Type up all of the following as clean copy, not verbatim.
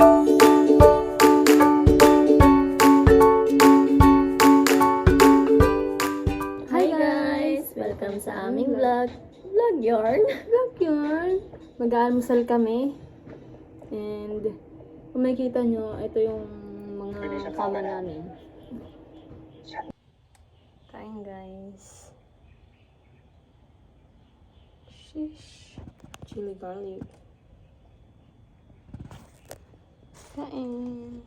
Hi guys! Welcome sa aming vlog. Vlog yarn. Vlog yarn. Mag-aalmusal kami. And kung makikita nyo, ito yung mga kama namin. Kain guys. Shish. Chili garlic. Kain.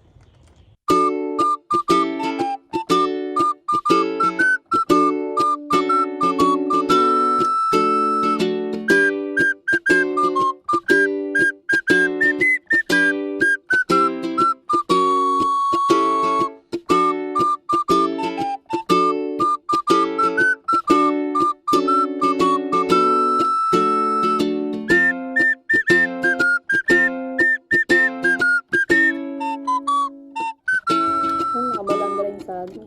Nakabalanda rin sa akin.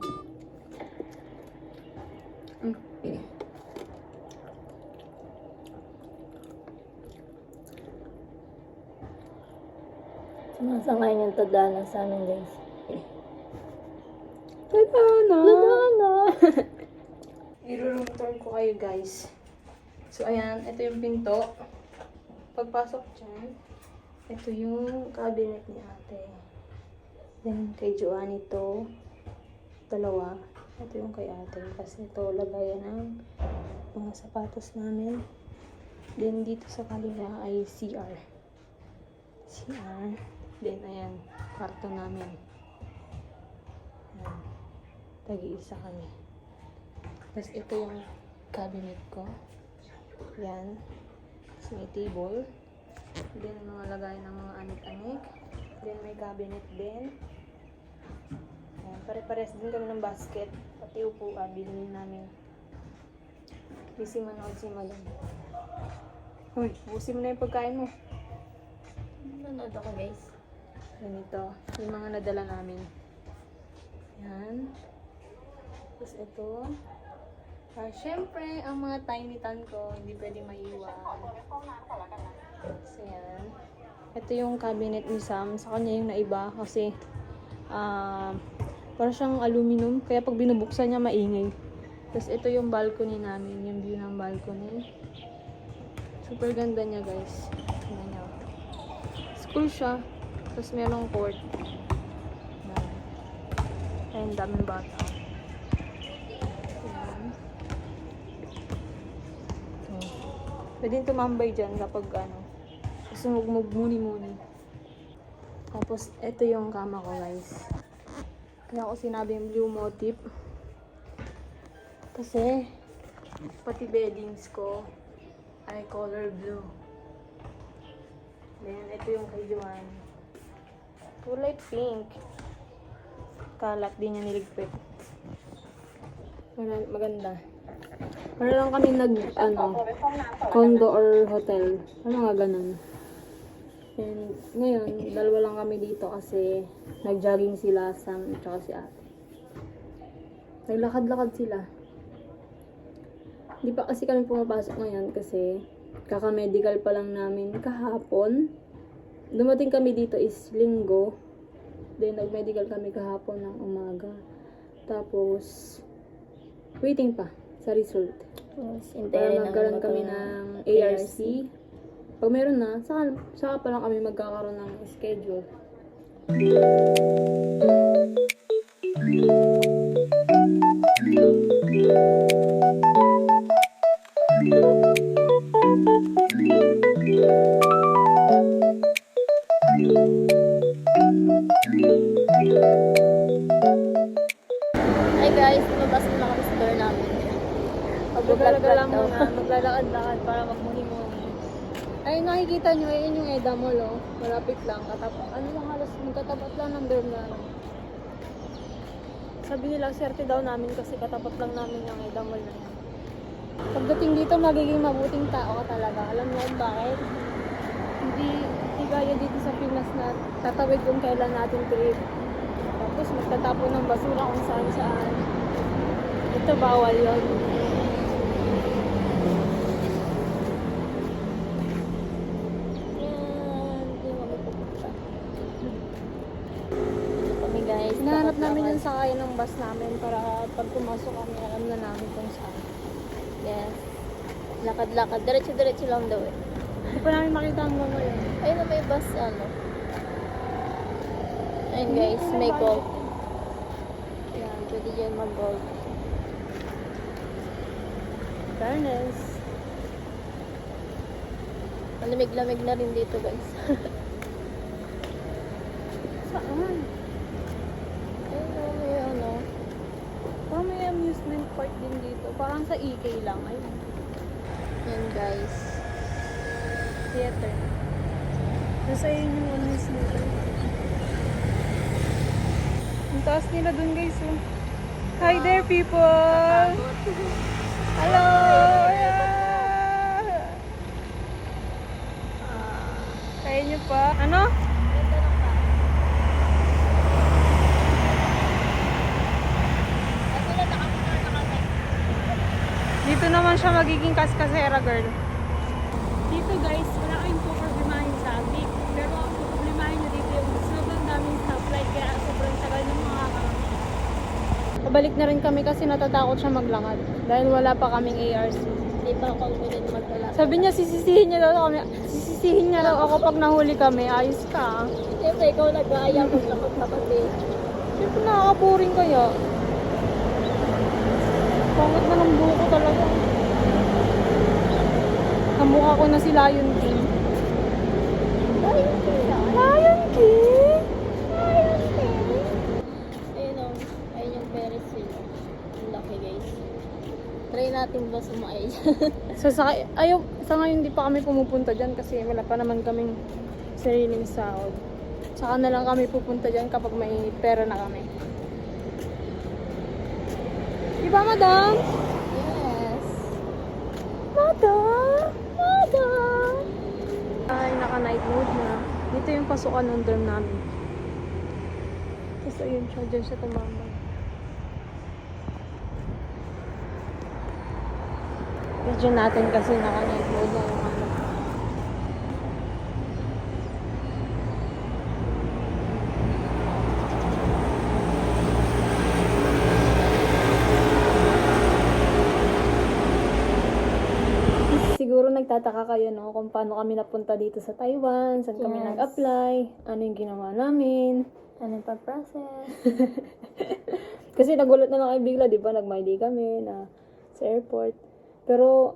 Sumasangay yung tadhana sa amin guys. Tadhana! Tadhana! I-room tour ko kayo guys. So ayan, ito yung pinto. Pagpasok dyan, ito yung cabinet ni ate. Then kay Joanne ito, dalawa. Ito yung kay ate. Kasi ito lagayan ng mga sapatos namin. Then dito sa kanila ay CR. Then ayan, kwarto namin. Ayan. Tag-iisa kami. Tapos ito yung cabinet ko. Yan. Tapos may table. Then mga lagay ng mga anik-anik. Then may cabinet din. Ayan. Pare-pares din kami ng basket. Pati upuan. Bilhin namin. Busy manood si madam. Uy, busin mo na yung pagkain mo. Nanood ako guys. Ganito. Yung mga nadala namin. Yan. Tapos ito. Syempre, ang mga tiny tan ko, hindi pwede maiwan. So, yan. Ito yung cabinet ni Sam. Sa kanya yung naiba kasi para siyang aluminum. Kaya pag binubuksan niya, maingay. Tapos ito yung balcony namin. Yung view ng balcony. Super ganda niya guys. Tingnan niyo. School siya. Tapos merong court. Ayun, daming bata. Ayan. Pwede tumambay dyan kapag gusto magmuni-muni. Tapos, ito yung kama ko guys. Kaya ako sinabi yung blue motif. Kasi, pati beddings ko ay color blue. Then, ito yung kay Joanne. Kulay pink. Kalat din niya niligpit. Maganda. Para lang kami condo or hotel. Nga ganun. And ngayon, dalawa lang kami dito kasi nag-jogging sila Sam at saka si ate. Naglakad-lakad sila. Hindi pa kasi kami pumapasok ngayon kasi kaka-medical pa lang namin kahapon. Dumating kami dito is linggo. Then nag-medical kami kahapon ng umaga. Tapos waiting pa sa result. Yes, Para magkaroon kami ng ARC. Pag meron na, saka pa lang kami magkakaroon ng schedule. Hi guys, lumabas na kami sa door namin. Maglalakad-lakad para magmuni-muni. Ay, nakikita nyo, yun yung EDA Mall, oh. Malapit lang, halos magkatapat lang ng dorm namin. Sabi nila, swerte daw namin kasi katapat lang namin yung EDA Mall na yan. Pagdating dito, magiging mabuting tao ka talaga. Alam mo kung bakit? Hindi gaya dito sa Pinas na tatawid kung kailan natin trip. Tapos magtatapon ng basura kung saan-saan. Ito, bawal yun. Hinahanap namin yung sakay ng bus namin para pag pumasok kami, alam na namin kung saan. Yes. Lakad-lakad. Diretso-diretso lang daw eh. Hindi pa namin makita ang mga yun. Ayun na may bus, ano. Ayun guys, may gold. Yan, pwede dyan mag-gold. Fairness. Malamig-lamig na rin dito guys. Saan? Ayun na, may ano. Parang may amusement park din dito. Parang sa EK lang. Ayun. Yan guys. Theater. Nasa yun yung amusement park. Ang taas nila dun guys. Oh. Hi there people! Hello! Yeah! Kaya nyo pa? Ano? Dito naman siya magiging kaskasera girl. Dito guys, wala kayong problemahin sa big. Pero ang problemahin nyo dito yung sobrang daming stoplight kaya sobrang tagal ng mga karating. Pabalik na rin kami kasi natatakot siya maglangad. Dahil wala pa kaming ARC. Hindi pa confident magdala. Sabi niya sisisihin niya daw kami. Sisisihin niya daw ako pag nahuli kami. Ayos ka. Siyempre, ikaw nag-aaya maglakot dapat eh. Siyempre nakakapuring kaya. Pangit na ng buko talaga. Kamukha ko na si Lion King. Lion King yan. Lion King? Lion King. Ayun o. Ayun yung Ferris wheel. Ang laki guys. Try natin ba sumakay Sa ngayon di pa kami pumupunta dyan kasi wala pa naman kaming sariling sahod. Saka na lang kami pupunta dyan kapag may pera na kami. Di ba, madam? Yes. Madam! Madam! Ay, naka-night mode na. Dito yung pasukan ng dorm namin. Tapos ayun siya, dyan siya tumambay. Video natin kasi naka-night mode na yung ano. Siguro nagtataka kayo no kung paano kami napunta dito sa Taiwan, saan kami Yes. nag-apply, ano yung ginawa namin. Ano pa process? Kasi nagulat na lang kayo bigla, di ba? Nag-my-day kami na sa airport. Pero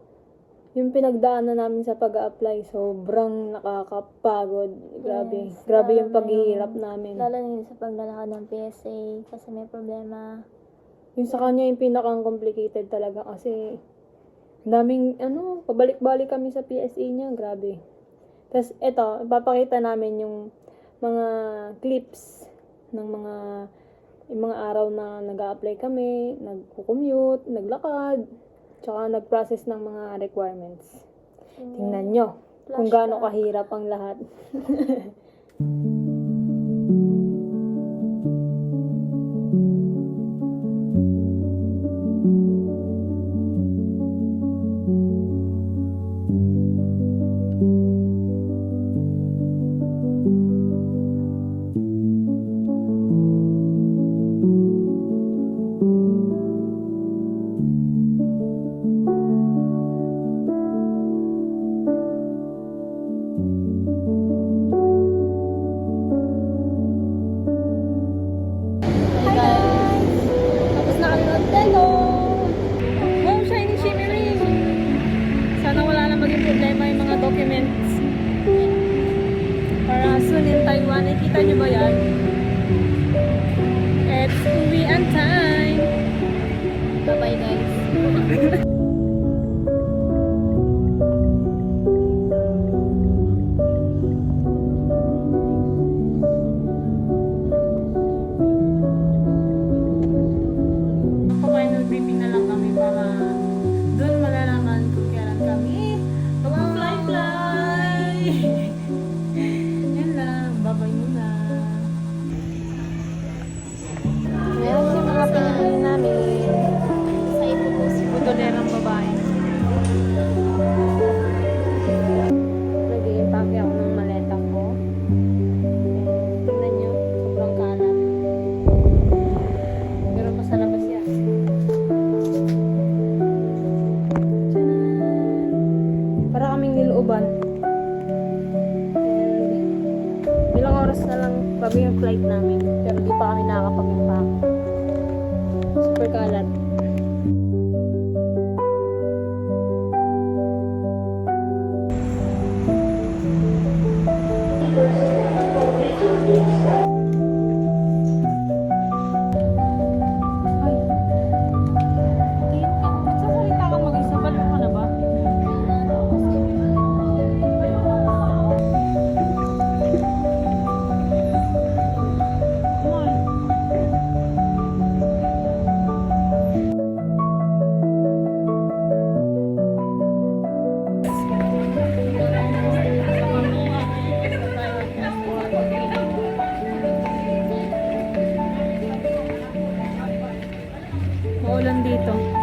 yung pinagdaanan namin sa pag-apply, sobrang nakakapagod. Grabe. Yes, Grabe lalo yung na paghihirap namin. Lalo na yun sa paglalakad ng PSA kasi may problema. Yung sa kanya yung pinakang complicated talaga kasi daming, pabalik-balik kami sa PSA niya. Grabe. Tapos, eto, ipapakita namin yung mga clips ng yung mga araw na nag-a-apply kami, nagko-commute, naglakad, tsaka nag-process ng mga requirements. Tingnan nyo kung gaano kahirap ang lahat. Hi guys! Tapos na kami ng Telo! Wow, shiny shimmering! Sana wala na maging problema yung mga documents. Para soon in Taiwan, nakita nyo ba yan? It's uwian time! Bye-bye guys. Final briefing na lang kami para doon malalaman kung kailan kami mag-fly-fly! Yan lang, babay muna. Tacloban. And ilang oras na lang bago yung flight namin. Pero di pa kami nakakapag-impact. Super kalat. Ay. Tingin ka, nagsasalita ka mag-isa. Balo ka na ba? Come on. Maulan dito.